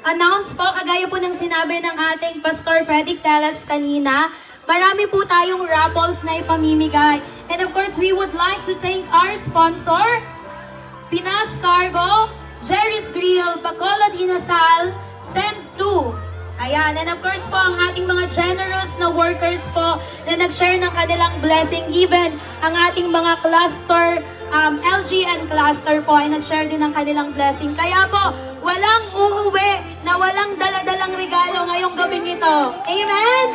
announce po, kagaya po ng sinabi ng ating Pastor Freddy Teles kanina, marami po tayong raffles na ipamimigay. And of course, we would like to thank our sponsors, Pinas Cargo, Jerry's Grill, Bacolod Inasal, Send2. Ayan, and of course po, ang ating mga generous na workers po na nag-share ng kanilang blessing. Even ang ating mga cluster, LGN cluster po ay nag-share din ng kanilang blessing. Kaya po, walang uuwi na walang daladalang regalo ngayong gabing ito. Amen?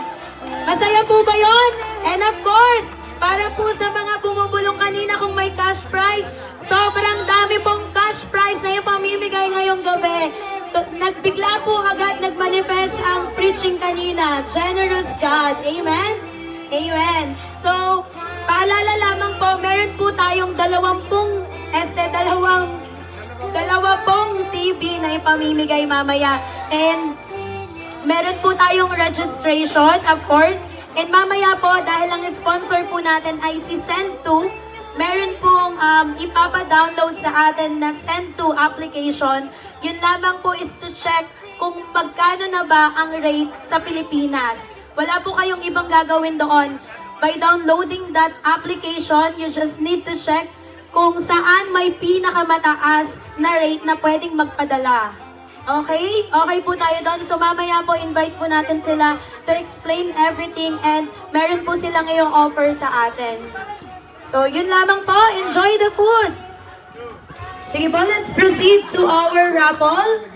Masaya po ba yun? And of course, para po sa mga bumubulong kanina kung may cash prize, sobrang dami pong cash prize na yung pamimigay ngayong gabi. Nagbigla po agad, nagmanifest ang preaching kanina. Generous God. Amen? Amen. So, paalala lamang po, meron po tayong dalawang TV na ipamimigay mamaya. And meron po tayong registration, of course. And mamaya po, dahil ang sponsor po natin ay si Send2, meron pong ipapa-download sa atin na Send2 application. Yun lamang po is to check kung magkano na ba ang rate sa Pilipinas. Wala po kayong ibang gagawin doon. By downloading that application, you just need to check kung saan may pinakamataas na rate na pwedeng magpadala. Okay? Okay po tayo doon. So mamaya po, invite po natin sila to explain everything and meron po sila ngayong offer sa atin. So yun lamang po. Enjoy the food! Sige po, let's proceed to our raffle.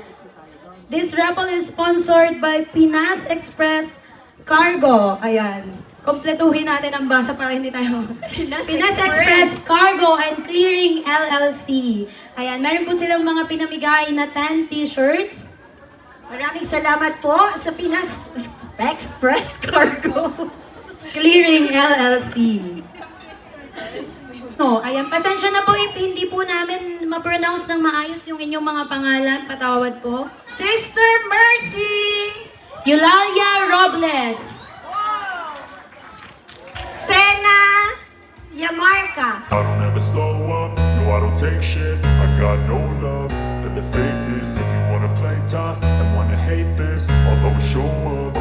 This raffle is sponsored by Pinas Express Cargo. Ayan. Kompletuhin natin ang basa para hindi tayo. Pinas Express Cargo and Clearing LLC. Ayan, meron po silang mga pinamigay na 10 t-shirts. Maraming salamat po sa Pinas Express Cargo. Clearing LLC. No, ayan, pasensya na po if hindi po namin ma-pronounce ng maayos yung inyong mga pangalan. Patawad po. Sister Mercy! Eulalia Robles. Sena Yamarca. I don't ever slow up, no I don't take shit. I got no love for the fakeness. If you wanna play tough and wanna hate this, I'll always show up.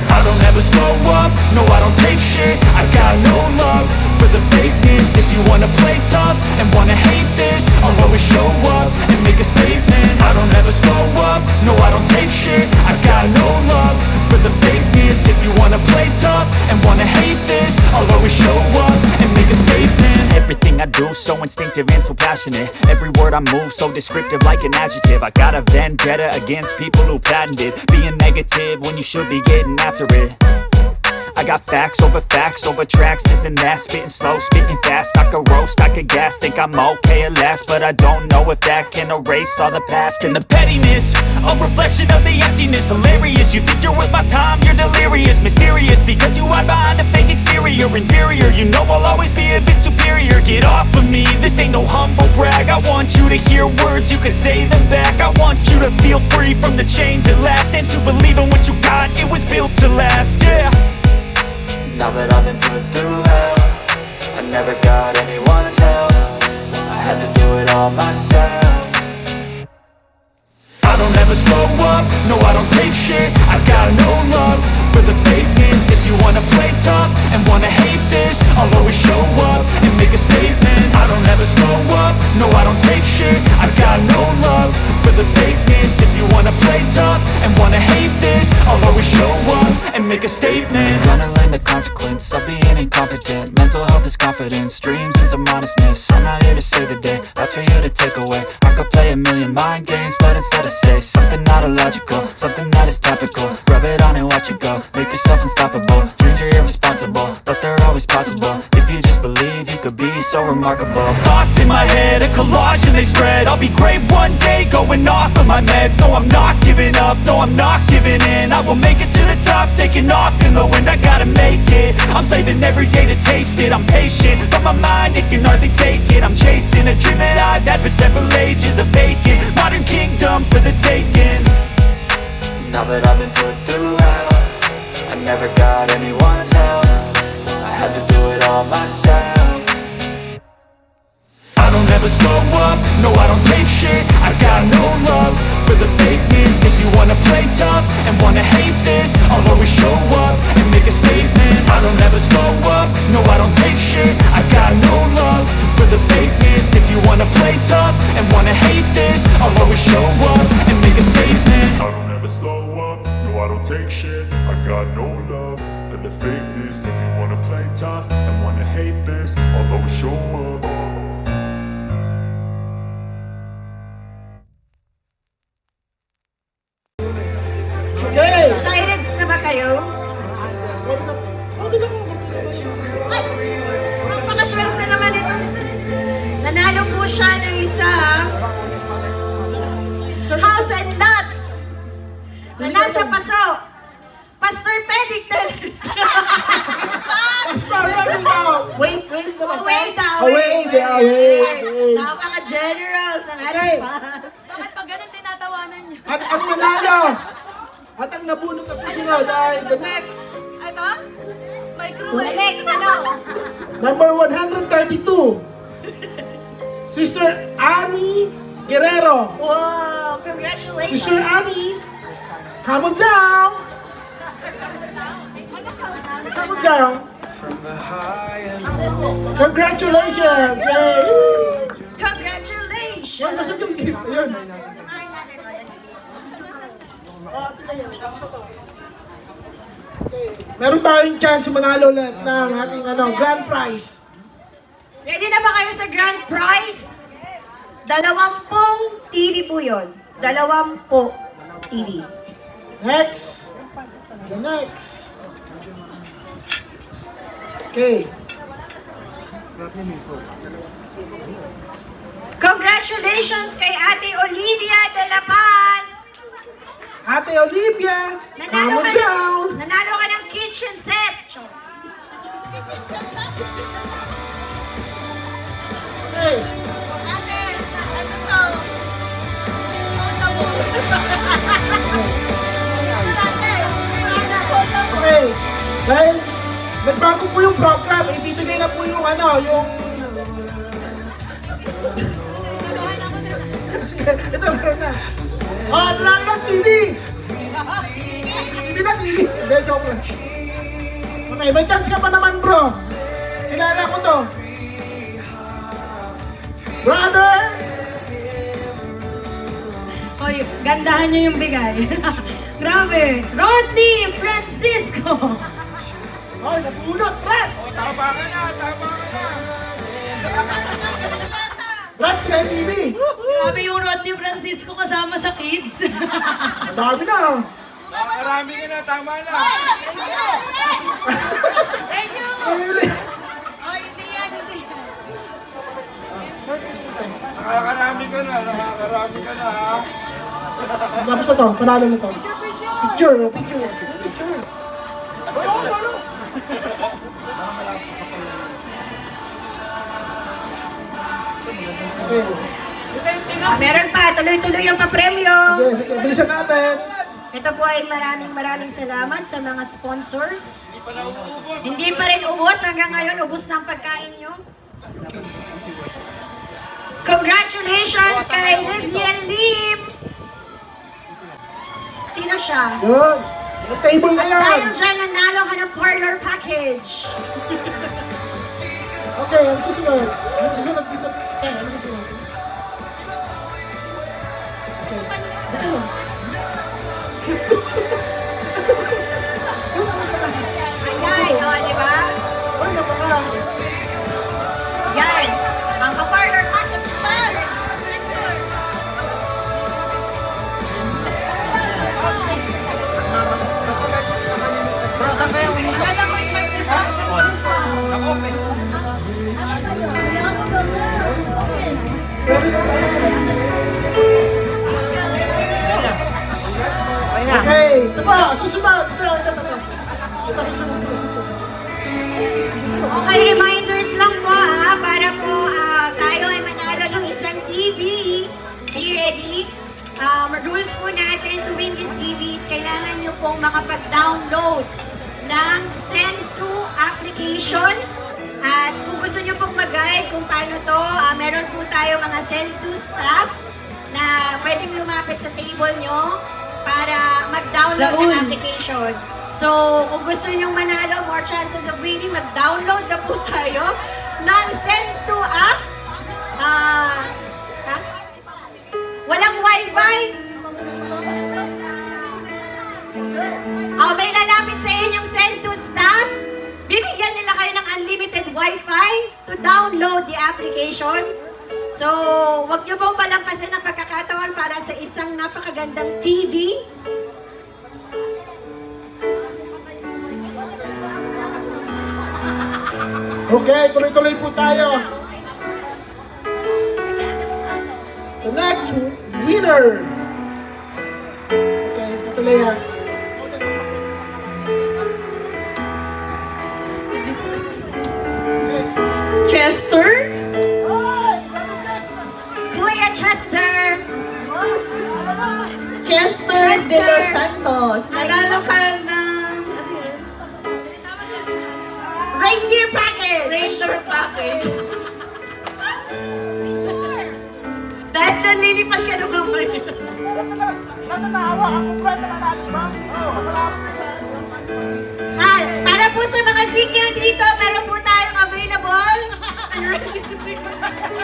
I don't ever slow up, no I don't take shit. I got no love for the fakeness. If you wanna play tough and wanna hate this, I'll always show up and make a statement. I don't ever slow up, no I don't take shit. I got no love for the fakeness. If you wanna play tough and wanna hate this, I'll always show up and make a statement. Everything I do so instinctive and so passionate. Every word I move so descriptive like an adjective. I got a vendetta against people who patented being negative when you should be getting after it. I got facts over tracks, this and that. Spitting slow, spitting fast. I could roast, I could gas. Think I'm okay at last, but I don't know if that can erase all the past. And the pettiness, a reflection of the emptiness. Hilarious, you think you're worth my time, you're delirious. Mysterious, because you hide behind a fake exterior. Inferior, you know I'll always be a bit superior. Get off of me, this ain't no humble brag. I want you to hear words, you can say them back. I want you to feel free from the chains at last, and to believe in what you got, it was built to last, yeah. Now that I've been put through hell, I never got anyone's help. I had to do it all myself. I don't ever slow up, no I don't take shit. I got no love for the fakeness. If you wanna play tough and wanna hate this, I'll always show up and make a statement. I don't ever slow up, no I don't take shit. I got no love for the fakeness. If you wanna play tough and wanna hate this, I'll always show up and make a statement. Gonna learn the consequence of being incompetent. Mental health is confidence, dreams and some modestness. I'm not here to save the day, that's for you to take away. I could play a million mind games, but instead I say something not illogical, something that is topical. Rub it on and watch it go, make yourself unstoppable. Dreams are irresponsible, but they're always possible. If you just believe, you could be so remarkable. Thoughts in my head, a collage and they spread. I'll be great one day, going off of my meds. No, I'm not giving up, no, I'm not giving in. I will make it to the top, taking off in the wind. I gotta make it, I'm saving every day to taste it. I'm patient, but my mind, it can hardly take it. I'm chasing a dream that I've had for several ages. A vacant, modern kingdom for the taking. Now that I've been put through hell, I never got anyone's help. I had to do it all myself. I don't ever slow up, no I don't take shit. I got no love for the fakeness. and wanna hate this, I'll always show up and make a statement. I don't ever slow up, no I don't take shit. I got no love for the fakeness. If you wanna play tough and wanna hate this, I'll always show up and make a statement. I don't ever slow up, no I don't take shit. I got no love for the fakeness. If you wanna play tough and wanna hate this, I'll always show up. Okay! Excited na ba kayo? Ay, napakaswerte naman ito. Nanalo po siya ng isa house and lot na nasa paso. Pastor Pedic Wait ka ba? Away daw. Away. Napaka-generous ng Okay. ating boss. Bakit pag ganun tinatawanan niyo? At ang nanalo, at ang nabunot na susunod ay the next, Ito? May crew The next, ano? number 132, Sister Annie Guerrero. Wow, congratulations. Sister Annie, come on down. Come on down. Congratulations! Yay! Congratulations. Wala sa yung gift. Ayun. Meron ba kayong chance manalo ulit ng ating grand prize? Ready na ba kayo sa grand prize? 20 TV po yun. 20 TV. Next. The next. Okay. Congratulations kay Ate Olivia de la Paz. Ate Olivia, come on down. Nanalo ka ng kitchen set. Okay. Ate, ano to? Okay. Dahil nagbago po yung program, ibibigay na po yung yung... Ito, meron na. Oh, random TV! Hindi na TV. Hindi, joke lang. Okay, may chance ka pa naman, bro. Kilala ko to. Brother! Oy, gandahan niyo yung bigay. Grabe. Rodney Francisco. Oh, nabunot, Brad! Brad, Trend TV! Grabe yung Rodney Francisco kasama sa kids. Ang dami na. Marami ka na, tama na. Really? Oh, hindi yan, hindi yan. Nakakarami ka na, ha? Tapos na to, panalo na to. Picture. Okay. Meron pa, tuloy-tuloy yung papremyo. Sige, bilisan natin. Ito po ay maraming salamat sa mga sponsors. Hindi pa rin ubos. Hanggang ngayon, ubos na ang pagkain nyo. Congratulations kay Riziel Lim. Sino siya? Yun. Yung table na yan. Dahil dyan, nanalo ka ng parlor package. Okay, ang susunod. Ang susunod dito. Ano susunod? Okay. Ito. Ayan, o, di ba? Uy, napaka. Yan. Ang parlor package pa. Okay, ito pa, susunod. Ito, susunod. Okay, reminders lang po para po tayo ay manalo ng isang TV. Be ready. Rules po natin to win this TV is kailangan nyo pong makapag-download ng Send to application. At kung gusto nyo pong mag-guide kung paano to, meron po tayo mga Send to staff na pwedeng lumapit sa table nyo para mag-download ng Raul. application. So, kung gusto nyong manalo, more chances of winning, mag-download na po tayo ng Send to App. Walang wifi. May lalapit sa inyong Send to Staff. Bibigyan nila kayo ng unlimited wifi to download the application. So, wag niyo pong palampasin ang pagkakataon para sa isang napakagandang TV. Okay, tuloy-tuloy po tayo. The next winner. Okay, tuloy ha. Chester? Kuya Chester! Chester de los Santos. Nanalo ka ng... Reindeer Package! Reindeer package. Dahil dyan lilipad ka ng mamay. Para po sa mga single dito, meron po tayong available.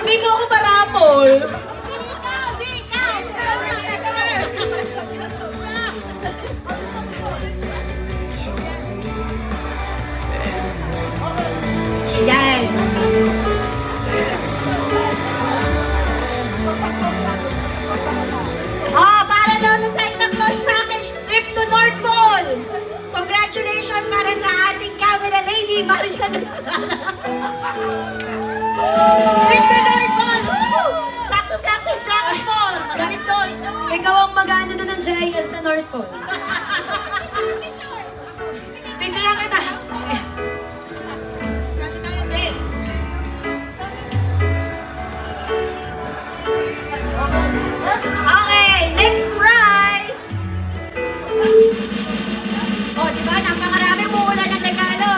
Hindi mo ako parapol. Yan. Para daw sa Santa Claus package trip to North Pole. Congratulations para sa ating camera lady, Mariana Sala. Trip to North Pole. Woo! Sakto-sakto, jacket mo. Ganito. Ikaw ang mag-ano doon ng JL sa North Pole. Picture lang kita. Okay, next prize! Di ba? Napakarami mo ulan ng regalo.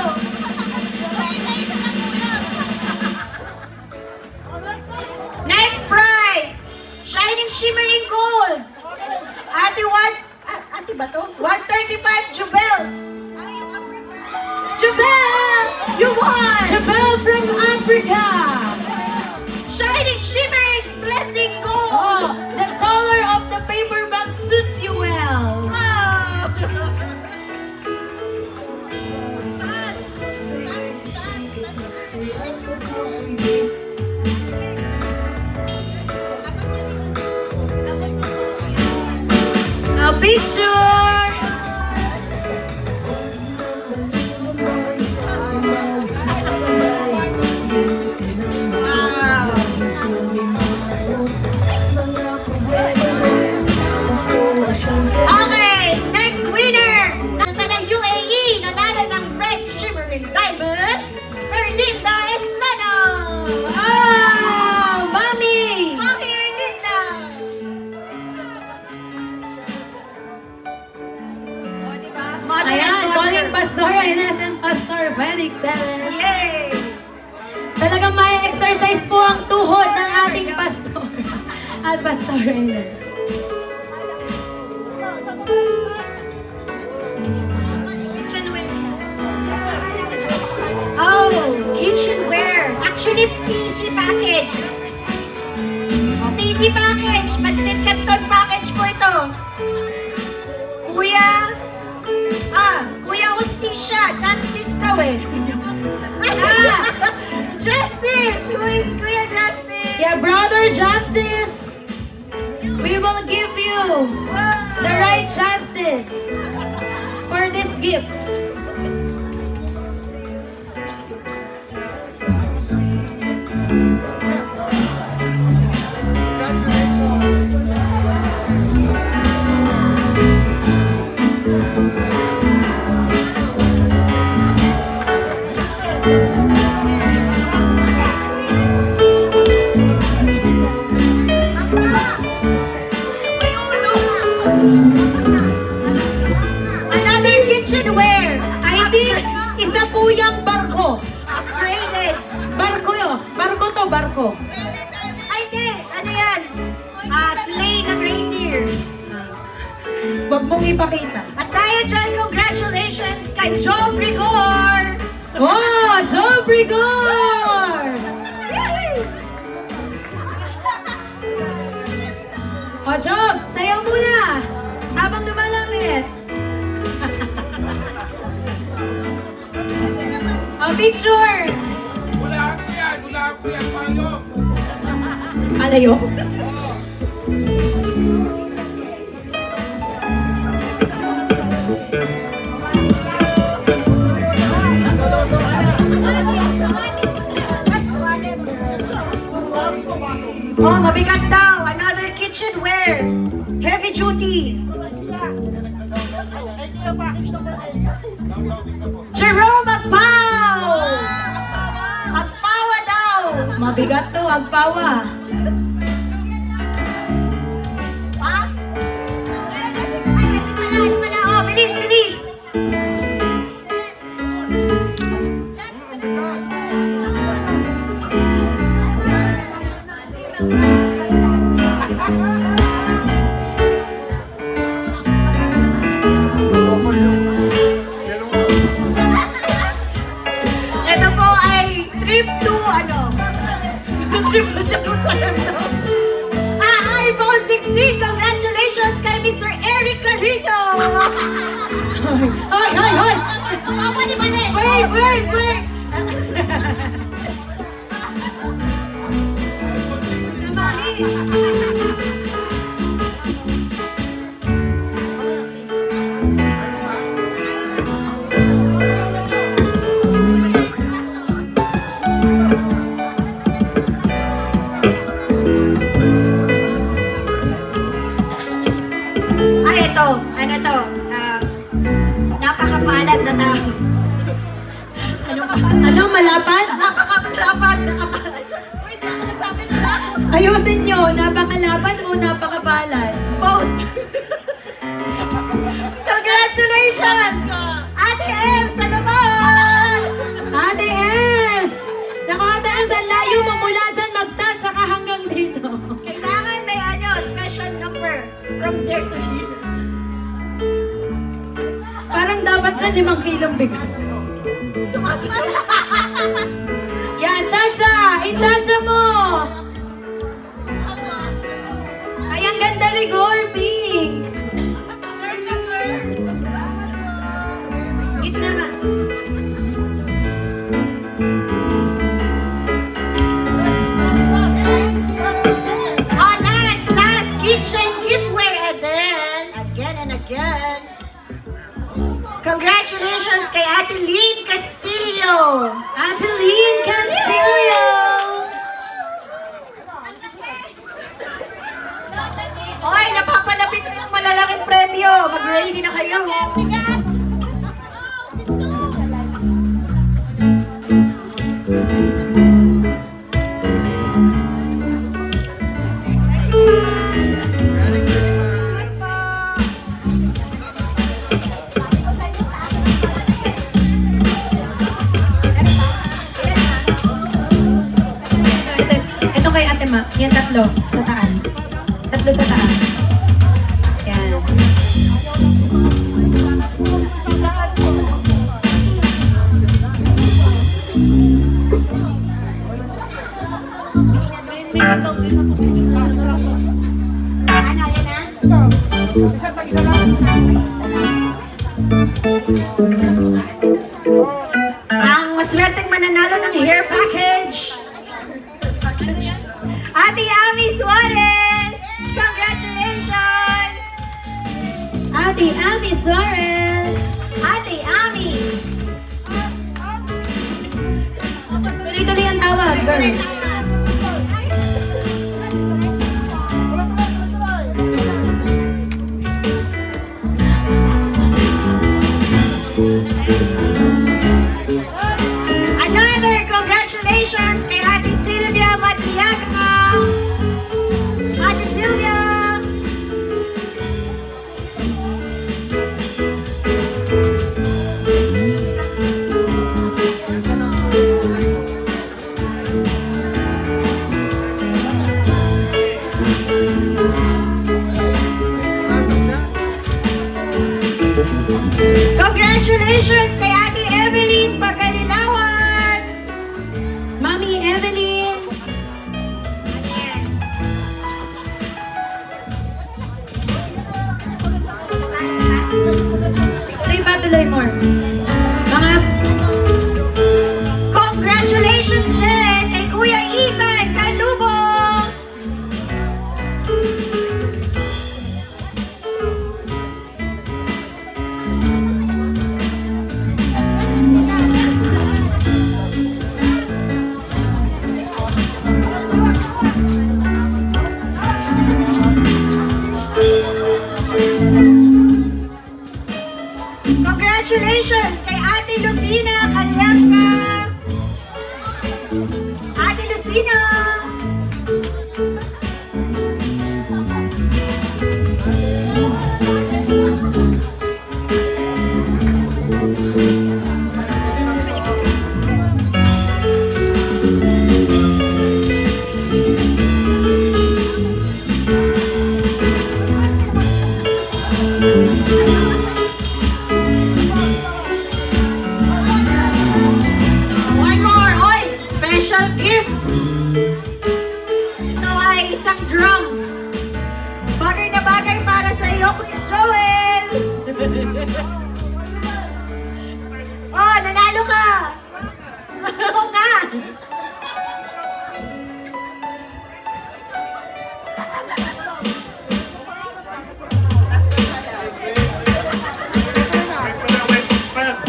Next prize! Shining Shimmering Gold! Ate ba to? 135 Jubel! Jubel! You won! Jabal from Africa. Shining Shimmering Splendid Gold! Oh, the color of the paperback suits you well. A picture. Okay, next winner ng UAE, nanalo ng Fresh Shimmering Diamond, Erlinda Esplano. Oh, mommy. Mami Erlinda. Diba? Mother and Ayan, daughter. Colin Pastor, Ines and Pastor Benedict Teres. Yay! Talagang may exercise po ang tuhod ng ating pastor at Pastor Ines. Oh, kitchenware. Actually, PC package. PC package. Pansit Canton package po ito. Kuya Ustisya. Justice daw eh. Justice! Who is Kuya Justice? Yeah, Brother Justice, we will give you the right justice for this gift. Another kitchenware. I think isa po yung barko. Upgraded. Barko yun. Barko to, barko. Ay, di. Ano yan? Sleigh ng reindeer. Huwag mong ipakita. At tayo dyan, congratulations kay Joe Rigor! Oh, Joe Brigor! O, Job, sayaw muna! Habang lumalapit. O, picture! Hulaan ko yan, payo. Alayo? Oh, mabigat daw. Another kitchenware. Heavy duty. Jerome Agpao! Agpawa daw! Mabigat to, agpawa. Ha? Oh, bilis, bilis! Ito po ay trip to ano? Trip to Jerusalem to. iPhone 16! Congratulations kay Mr. Eric Carrino! Hoy, hoy, hoy! Mani! Wait, wait, wait! Samahin! Ay, ito. Ano to? Napakapalad na tao. Ano pa? Ano, malapad? Napakapalad, nakapalad. Ayusin nyo, napakalapad o napakapalad? Both. Congratulations! Ate M, sa naman! Ate Els! Naku, Ate Els, ang layo mo mula dyan mag-chat saka hanggang dito. Kailangan may ano, special number from there to here. Parang dapat dyan 5 kilong bigas. Sumasunod. Yan, Chacha! I-chacha mo! Ay, ang ganda ni Gore, pink! Gitna nga. Oh, last kitchen giftware and then again and again. Congratulations kay Ate Lynn Castillo. Ate Lynn Castillo! Hoy, napapalapit na yung malalaking premyo. Mag-ready na kayo. Ito kay Ate Ma. Yan, 3 sa taas. 3 sa taas. Yan. Ano, yan na? Ang maswerteng mananalo ng hair package. Ate Ami Suarez! Congratulations! Ate Ami Suarez! Ate Ami! Tuloy-tuloy ang tawag, girl. Another congratulations kay Ate Sylvia Matiaga! Ate Sylvia! Congratulations kay Ate Evelyn Pagalilawan! Mami Evelyn. Ayan. Tuloy pa, tuloy more. Mga Congratulations din kay Kuya Ethan Kalubong! Congratulations kay Ate Lucina Kalyanga! Ate Lucina! One more! Oy! Special gift! Ito ay isang drums. Bagay na bagay para sa iyo, Kuya Joel! Oh, nanalo ka! Oo nga!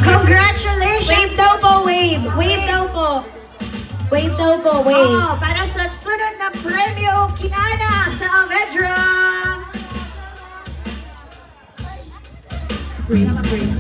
Congratulations! wave daw po, wave. Wave daw po. Wave daw po, wave. Oh, para sa sunod na premyo, Kinana sa Avedra! Praise, praise.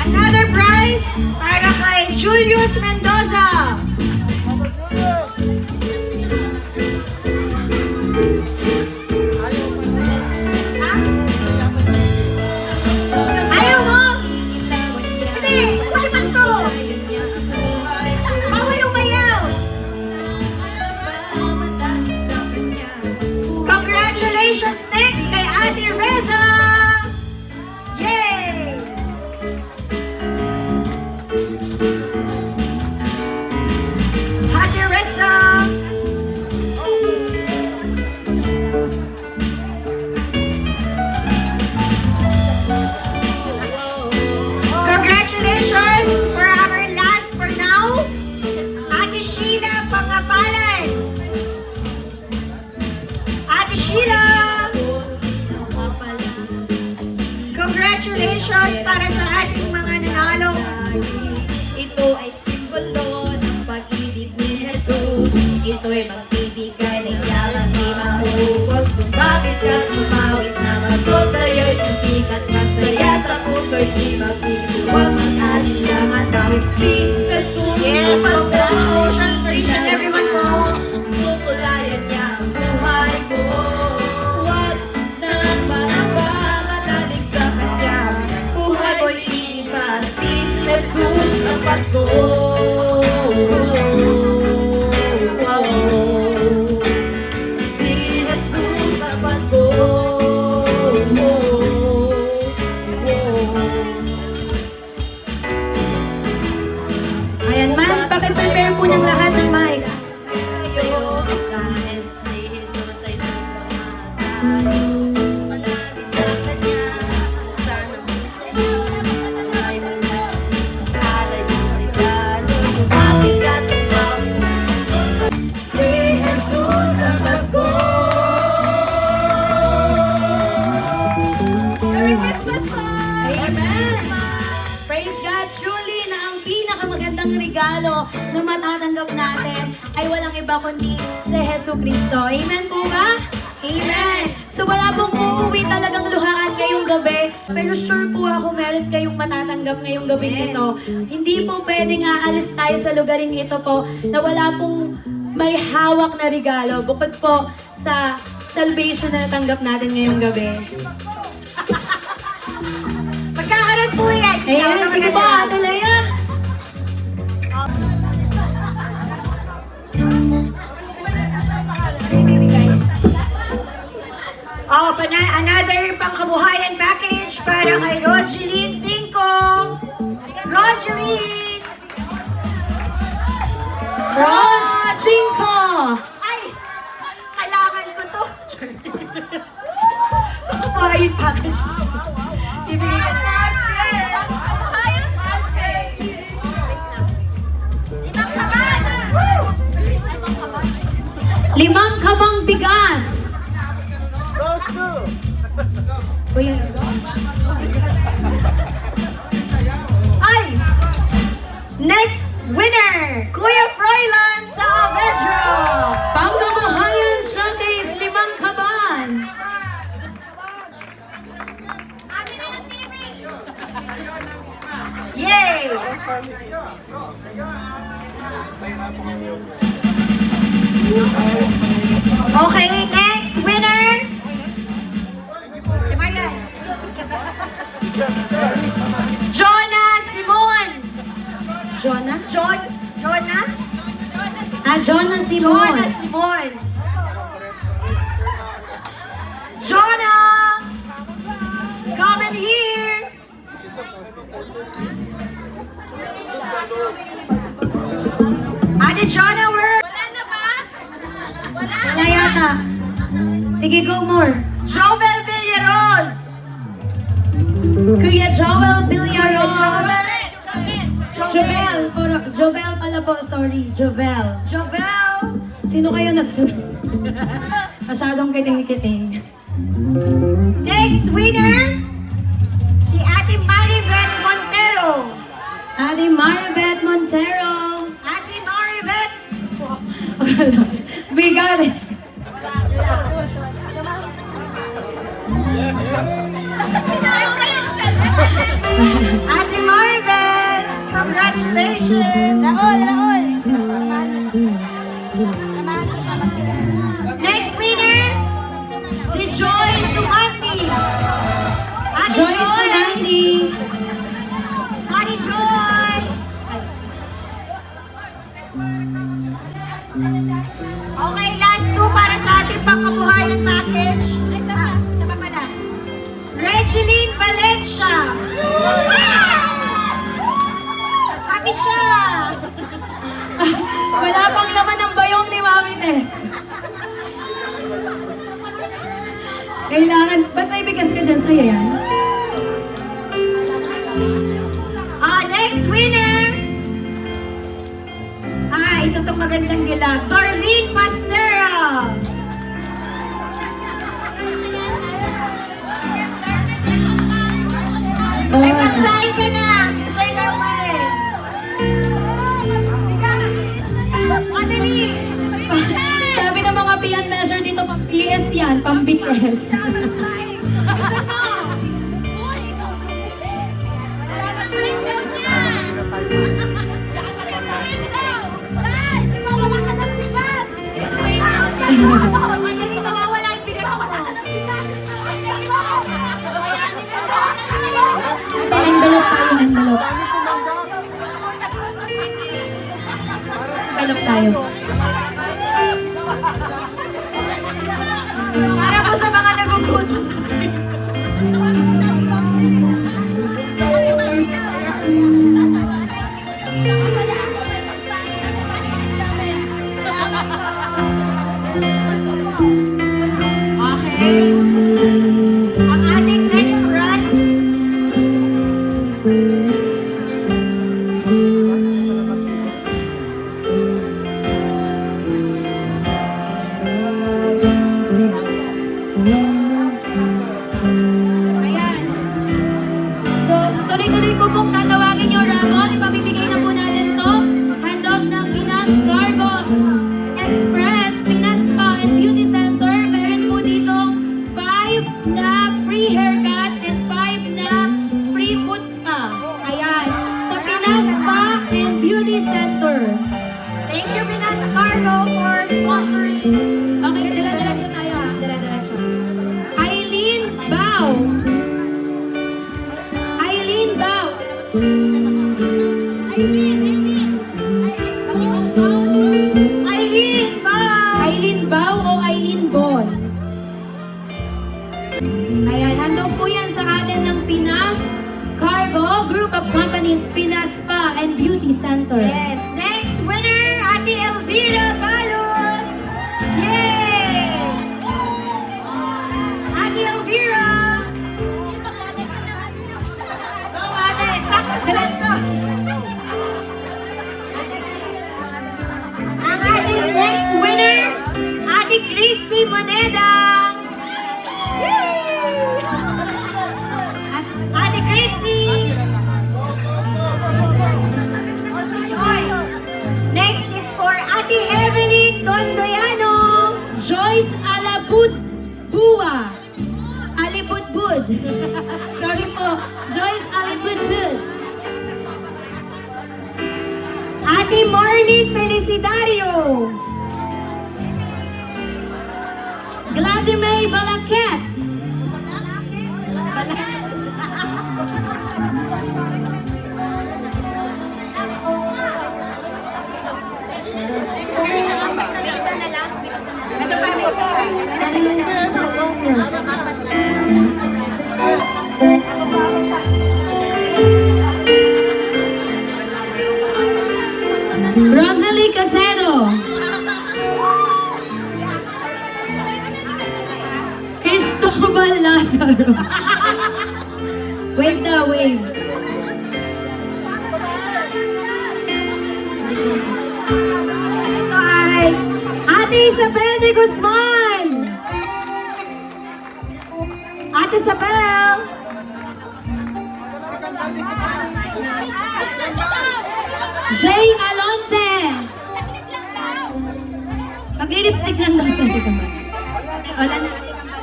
Another prize para kay Julius Mendoza. Ha? Ayaw mo? Hindi, huli man to. Bawal umayaw. Congratulations next kay Ate Reza. Yay! Ate Reza. Congratulations for our last for now, Ate Sheila Pangapalan. Ate Sheila! Congratulations para sa ating mga nanalo. Ito ay simbolo ng pag-ibig ni Jesus. Ito'y magbibigay ng yaman di mahugos. Kung bakit ka tumawid na masko sa'yo'y sisikat. Masaya sa puso'y di magbibiwang mag-alinlangan dahil si Jesus. Yes, congratulations for each and every one po. Tutulayan niya ang buhay ko. Huwag nang maraba, manalig sa kanya. Buhay ko'y iba, si Jesus ang Pasko. Si Jesus ang Pasko. Ayan man, pakiprepare po ng lahat ng mic. Sa'yo, dahil si Jesus ay sobrang mahal. Manapit sa kanya, sana puso mo ay alay ng regalo. Lumapit ka tumawid. Si Jesus ang Pasko. Merry Christmas po! Amen! Praise God! Truly na ang pinakamagandang regalo na matatanggap natin ay walang iba kundi si Jesu Cristo. Amen po ba? Amen! So wala pong uuwi talagang luhaan ngayong gabi, pero sure po ako meron kayong matatanggap ngayong gabi nito. Hindi po pwedeng aalis tayo sa lugaring ito po na wala pong may hawak na regalo bukod po sa salvation na natanggap natin ngayong gabi. Magkakaroon po yan. Ayan, sige po, Ate Lea. Oh, another pangkabuhayan package para kay Rogeline Cinco. Rogeline! Roj 5! Ay! Kailangan ko to. Pangkabuhayan package. Bibigay ka na. Limang kabang bigas. Kuya. Ay! Next winner, Kuya Froilan sa Vedro. Pangkabuhayan showcase, limang kaban. Yay! Okay, next winner. Jonah Simon. Jonah? Jonah? Jonah Simon. Jonah Simon. Jonah! Come in here. Ate Jonah, where? Wala yata. Sige, go more. Jovel Villaros. Kuya Joel Villaros. Jovel. Jovel pala po, sorry. Jovel. Jovel. Sino kayo nagsunod? Masyadong kiting-kiting. Next winner, si Ate Maribeth Montero. Ate Maribeth Montero. Ate Maribeth. We got it. Ate Maribeth, congratulations. Next winner, si Joy Sumandi. Ate Joy Sumandi. Ate Joy. Okay, last two para sa ating pangkabuhayan package. Isa pa pala. Regeline Valencia. Happy siya. Wala pang laman ng bayong ni Mami Tess. Kailangan, ba't may bigas ka dyan? Sa'yo yan? Next winner. Isa tong magandang gilag. Darlene Pastera. May pagsahin ka na, Sister Carmen. Madali. Sabi ng mga pian measure dito, pang PS yan, pang BS. Isa na. Madali, mawawala yung bigas mo. Ate, envelope tayo, envelope. Envelope tayo. Para po sa mga nagugutom. Okay. Ang ating next prize. Thank you, Pinas Cargo, for sponsoring. Okay, dire-diretso tayo ha. Dire-diretso. Eileen Bao. Eileen Bao. Eileen Bao! Eileen Bao o Eileen Bon? Ayan, handog po yan sa atin ng Pinas Cargo, Group of Companies, Pinas Spa and Beauty Center. Yes, next winner, Ate Elvira Galot! Yay! Ate Elvira! Go, ate! Sakto-sakto! Ang ating next winner, Ate Christy Moneda! Yay! Ate Christy! Oy, next is for Ate Evelyn Tondoyano! Joyce Alabud Bua. Alibudbud. Sorry po. Joyce Alibudbud. Ate Morning Felicidario! Gladys May Balaket. Rosalie Casedo. Cristobal Lazaro. Wave daw, wave. Ito ay Ate Isabel de Guzman! Ate Isabel! Jay Alonte. Mag-lipstick lang daw sa ating kamay. Wala na ating kamay.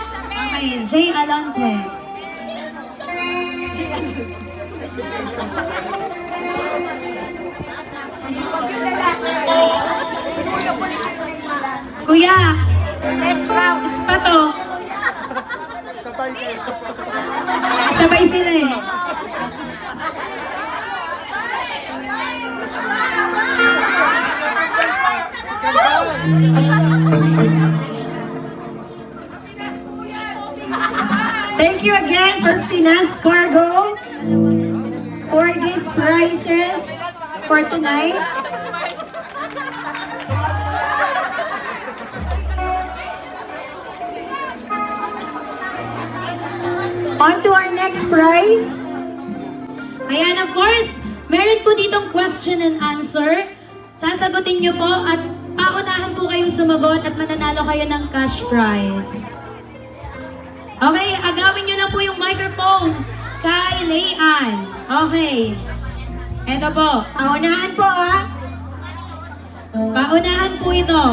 Okay, Jay Alonte. Kuya, Next round. ispato. Sabay sila eh. Thank you again for Pinas Cargo for these prizes for tonight. On to our next prize. Ayan, of course, meron po ditong question and answer. Sasagutin nyo po at paunahan po kayong sumagot at mananalo kayo ng cash prize. Okay, agawin nyo lang po yung microphone kay Leanne. Okay. Eto po. Paunahan po ah. Paunahan po ito.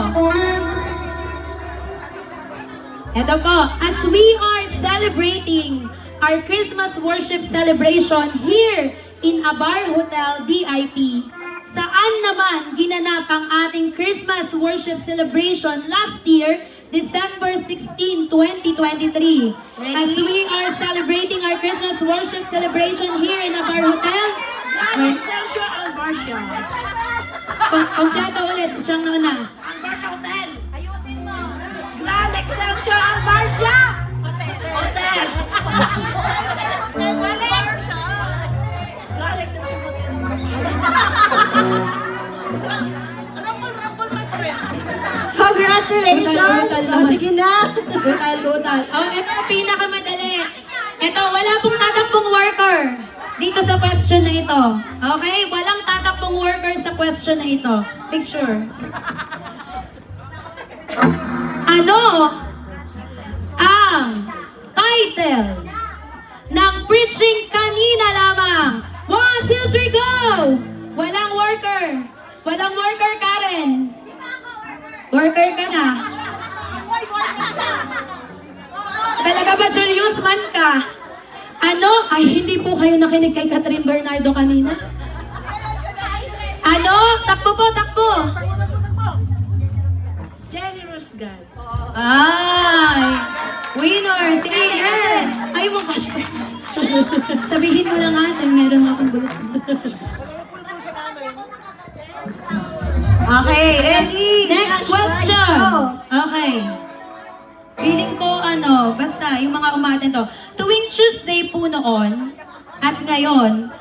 Ito po, as we are celebrating our Christmas worship celebration here in Abar Hotel DIP, saan naman ginanap ang ating Christmas worship celebration last year, December 16, 2023. As we are celebrating our Christmas worship celebration here in Abar Hotel, Sergio Albarcia. kompleto ulit, siyang nauna. Albarcia Hotel. Ayusin mo. Grand Excelsior Albarcia. Hotel. Grand Excelsior Hotel. Congratulations! Gutal, O, sige na. Gutal. Oh, ito ang pinakamadali. Ito, wala pong tatakbong worker dito sa question na ito. Okay? Walang tatakbong worker sa question na ito. Picture. Ano ang title ng preaching kanina lamang? 1, 2, 3, go! Walang worker. Walang worker, Karen. Worker ka na. Talaga ba, Julius? Man ka? Ano? Ay, hindi po kayo nakinig kay Catherine Bernardo kanina? Ano? Takbo po, takbo. God. Ay! Winner! Si Ate Ellen! Ay, mo cash prize. Sabihin mo lang ate, meron akong bulas. Okay, ready? Next question! Okay. Feeling ko basta yung mga umaten to. Tuwing Tuesday po noon, at ngayon,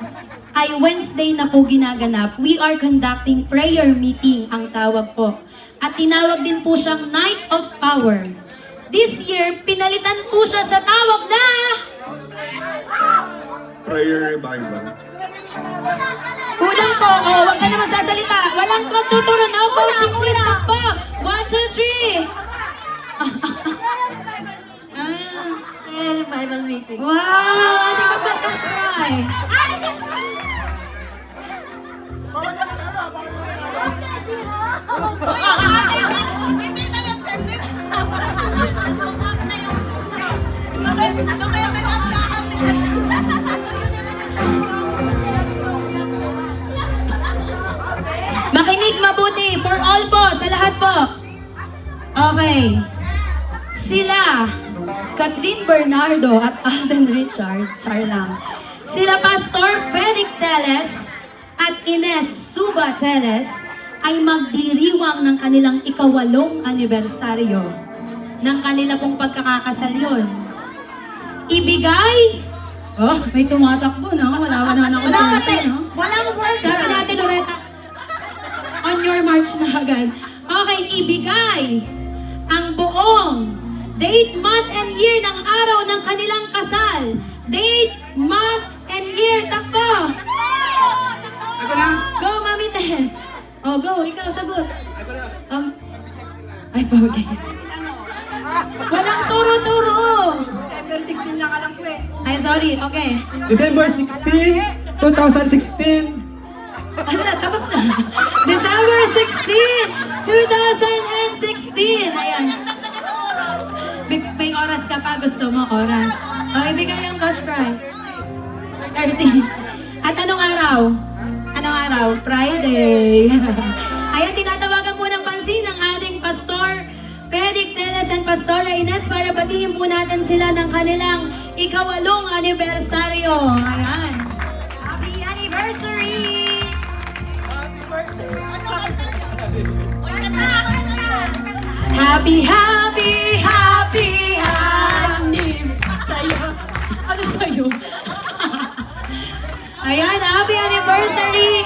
ay Wednesday na po ginaganap, we are conducting prayer meeting ang tawag po. At tinawag din po siyang Night of Power. This year, pinalitan po siya sa tawag na... Prayer revival. Kulang po. Wag ka na magsasalita. Walang magtuturo. Now, coaching please. Takbo. 1, 2, 3. Bible meeting. Wow! Ano ka ba cash prize? Hindi na yung tender. Ano kaya may Makinig mabuti. For all po. Sa lahat po. Okay. Sila, Catherine Bernardo at Alden Richard, char lang. Sila Pastor Felix Teles at Ines Suba Teles ay magdiriwang ng kanilang ika-8 anibersaryo ng kanila pong pagkakakasal yun. Ibigay, may tumatakbo na, wala ako no? Walang words. Sabi natin, Loretta, on your march na agad. Okay, ibigay ang buong date, month, and year ng araw ng kanilang kasal. Date, month, and year. Takbo! Go, Mami Tess. Go. Ikaw, sagot. Ay, pogi. Walang turo-turo. December 16 lang alam ko eh. Ay, sorry. Okay. December 16, 2016. Ano na, tapos na. December 16, 2016. Ayan. May oras ka pa, gusto mo oras. Ibigay yung cash prize. 30. At anong araw? Friday. Ayan, tinatawagan po ng pansin ang ating Pastor Felix Teles and Pastora Ines para batiin po natin sila ng kanilang ika-8 anibersaryo. Ayan. Happy anniversary! Happy sa'yo. Ano sa'yo? Ayan, happy anniversary!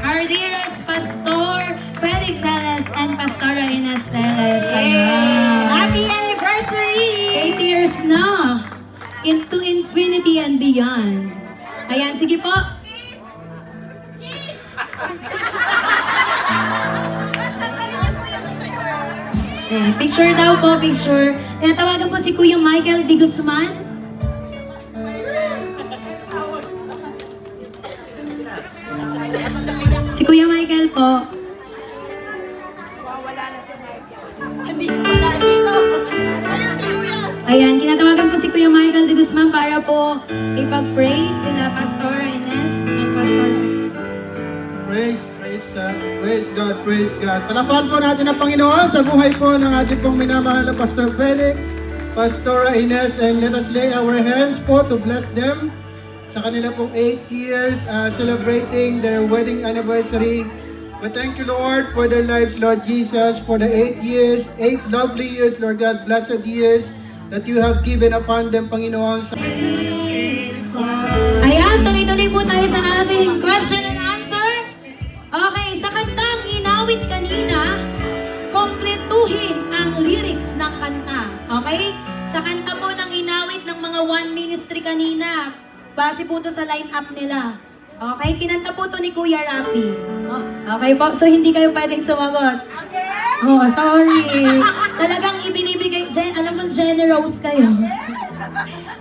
Our dearest Pastor Felix Teles and Pastora Ines Teles. Ayan. Happy anniversary! 8 years na. Into infinity and beyond. Ayan, sige po. Picture daw po, picture. Tinatawagan po si Kuya Michael Di Guzman. Si Kuya Michael po. Ayan, kinatawagan po si Kuya Michael Di Guzman para po ipag-pray sila Pastor Ines and Pastor. Praise God. Palapakan po natin ang Panginoon sa buhay po ng ating pong minamahal na Pastor Felix, Pastora Ines, and let us lay our hands po to bless them sa kanila pong 8 years celebrating their wedding anniversary. We thank you, Lord, for their lives, Lord Jesus, for the 8 years, 8 lovely years, Lord God, blessed years that you have given upon them, Panginoon. Ayan, tuloy-tuloy po tayo sa ating question and answer. Okay, sa kantang inawit kanina, kompletuhin ang lyrics ng kanta. Okay? Sa kanta po ng inawit ng mga One Ministry kanina, base po to sa line-up nila. Okay, kinanta po to ni Kuya Rapi. Okay po, so hindi kayo pwedeng sumagot. Sorry. Talagang ibinibigay, alam mo, generous kayo.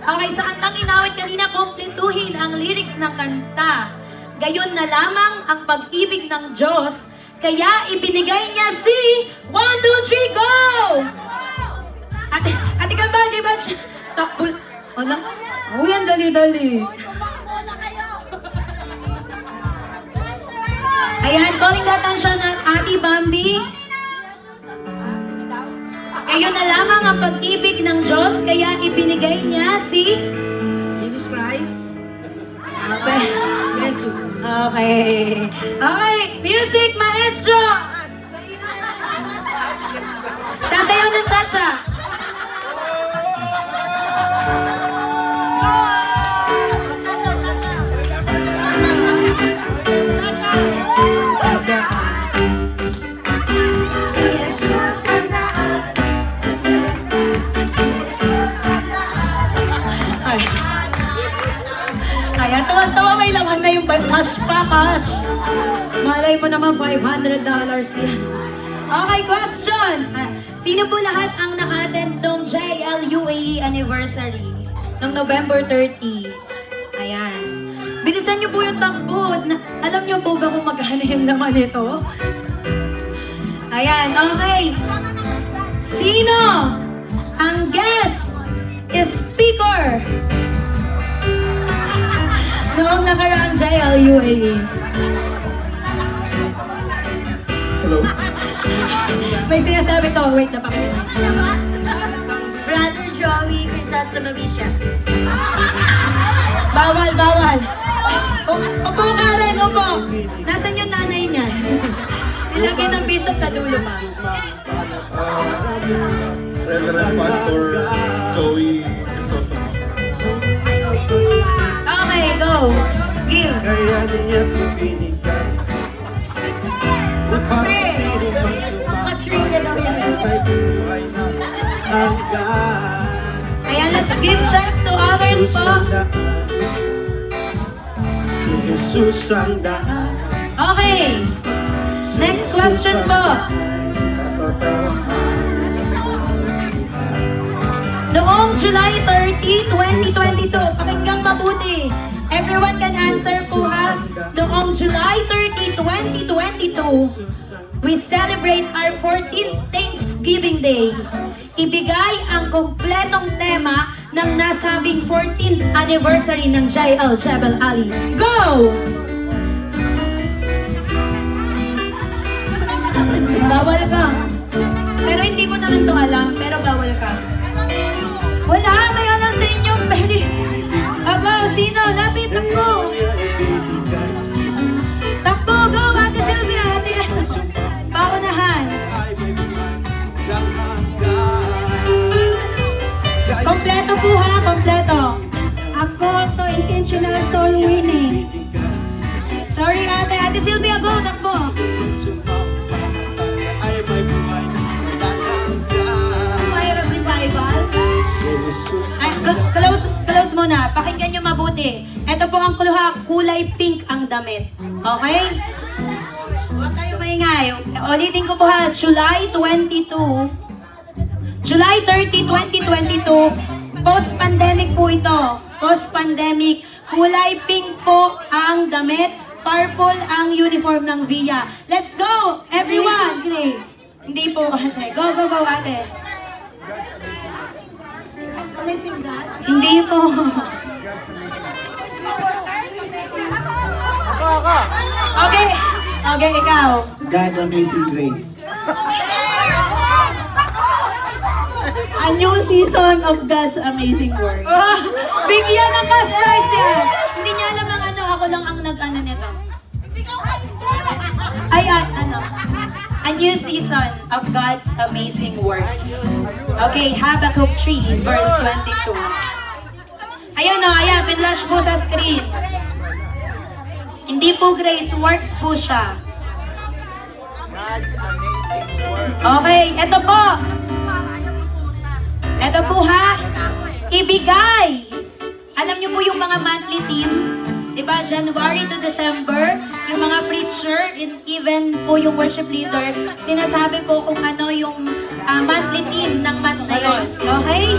Okay, sa kantang inawit kanina, kompletuhin ang lyrics ng kanta. Gayon na lamang ang pag-ibig ng Diyos, kaya ibinigay niya si 1, 2, 3, go! Ate ka ba, di ba siya? Takbo. Ano? Yan, dali-dali. Ayan, calling the attention ng Ate Bambi. Kayo na lamang ang pag-ibig ng Diyos, kaya ibinigay niya si Jesus Christ. Okay. Jesus. Okay. Okay, music maestro! Sasayaw ng cha-cha. Si Jesus ang daan. Ay. Ayan, tuwan-tuwa may laman na yung cash pa, cash. Malay mo naman $500 yan. Okay, question. Sino po lahat ang naka-attend ng JLUAE anniversary ng November 30? Ayan. Bilisan niyo po yung takbo. Alam niyo po ba kung magkano yung laman nito? Ayan, okay. Sino ang guest speaker noong nakaraang JLUAE? Hello? May sinasabi to. Wait na pakinggan. Brother Joey Crisostomo Bishop. Bawal, bawal. Upo ka rin, upo. Nasaan yung nanay niya? Nilagay ng bishop sa dulo pa. Reverend Pastor Joey Crisostomo. Okay, go. Give. Kaya niya pinigay sa upang sino man sumama may buhay na hanggan. Ayan, let's give chance to others po. Si Jesus ang daan. Okay. Next question po. Noong July 30, 2022, pakinggang mabuti. Everyone can answer po ha. Noong July 30, 2022, we celebrate our 14th Thanksgiving Day. Ibigay ang kompletong tema ng nasabing 14th anniversary ng JL Jebel Ali. Go! Bawal ka. Pero hindi mo naman to alam, pero bawal ka. Wala, may alam sa inyo. Very... Go, sino? Lapit, takbo. Takbo, go, Ate Sylvia, Ate. Paunahan. Kompleto po ha, kompleto. Ako, so intentional soul winning. Sorry, Ate. Ate Sylvia, go, takbo. Fire of revival. Ay, close muna. Pakinggan nyo mabuti. Ito po ang kulay pink ang damit. Okay? Huwag kayo maingay. Ulitin ko po ha. July 22. July 30, 2022. Post-pandemic po ito. Post-pandemic. Kulay pink po ang damit. Purple ang uniform ng VIA. Let's go! Everyone! Grace. Hindi po, ate. Go, go, go, ate. Amazing God. Hindi po. Okay. Okay, ikaw. God Amazing Grace. A new season of God's amazing work. Oh, bigyan ng cash prize yan. Hindi niya alam ang ano. Ako lang ang nag-ano nito. Ay, ano. A new season of God's amazing works. Okay, Habakkuk 3, verse 22. Ayan o, ayan, pinlash po sa screen. Hindi po grace, works po siya. Okay, eto po. Eto po ha, ibigay. Alam niyo po yung mga monthly team, diba, January to December, yung mga preacher, and even po yung worship leader, sinasabi po kung ano yung monthly team ng month na yun. Okay?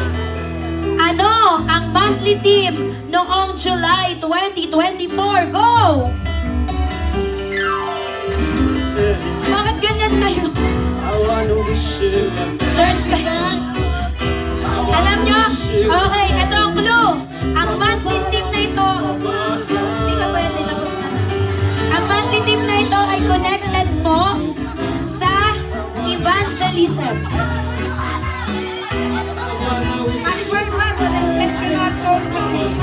Ano ang monthly team noong July 2024? Go! Bakit ganyan kayo? Search kayo. Alam nyo? Okay, ito ang clue. Ang monthly team na ito, hindi ka pwede, tapos na na. Ang monthly team na ito ay connect Intentional soul winning.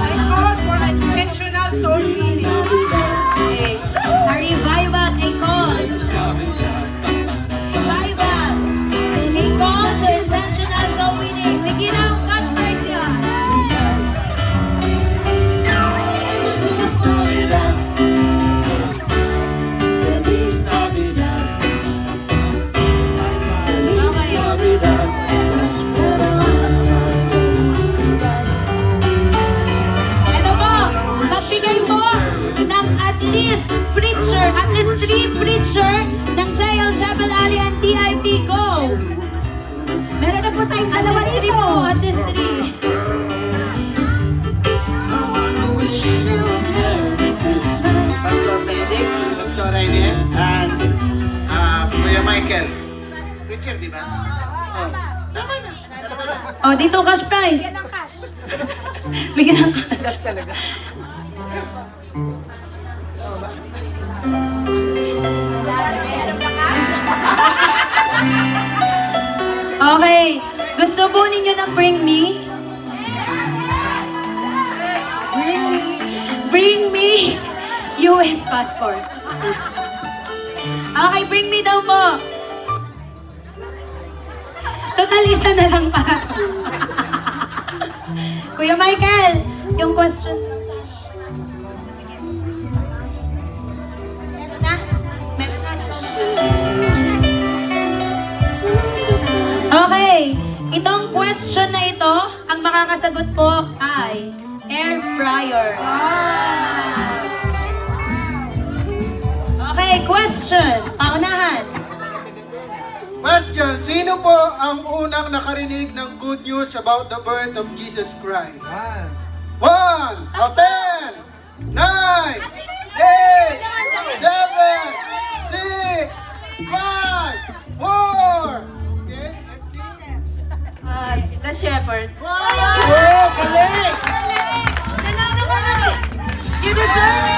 I call for intentional soul winning. Okay. A revival, a call. Revival. A call to intentional soul winning. Bigyan ng cash prize yan. Feliz Navidad. Feliz Navidad. Feliz Okay. Navidad. Prospero Ito po, magbigay po ng at least 3 preacher ng JL Jebel Ali and DIP Go. Meron na po tayong at least 3 po, at least 3. I wanna wish you a Merry Christmas. Pastor Benedict, Pastor Ines, and Kuya Michael. Richard, di ba? Oh, tama na. Oh, dito cash prize. Yan ang cash. Bigyan ng cash. Meron na cash. Okay. Gusto po ninyo ng bring me? Bring me US passport. Okay, bring me daw po. Total, isa na lang pa. Kuya Michael, yung question. Meron na? Meron na. Okay, itong question na ito, ang makakasagot po ay air fryer. Okay, question. Paunahan. Question, sino po ang unang nakarinig ng good news about the birth of Jesus Christ? 1, 10, 9, 8, 7, 6, 5, 4. Okay, let's see. The shepherd. Wow! Oh, galing! Nanalo ka na. You deserve it.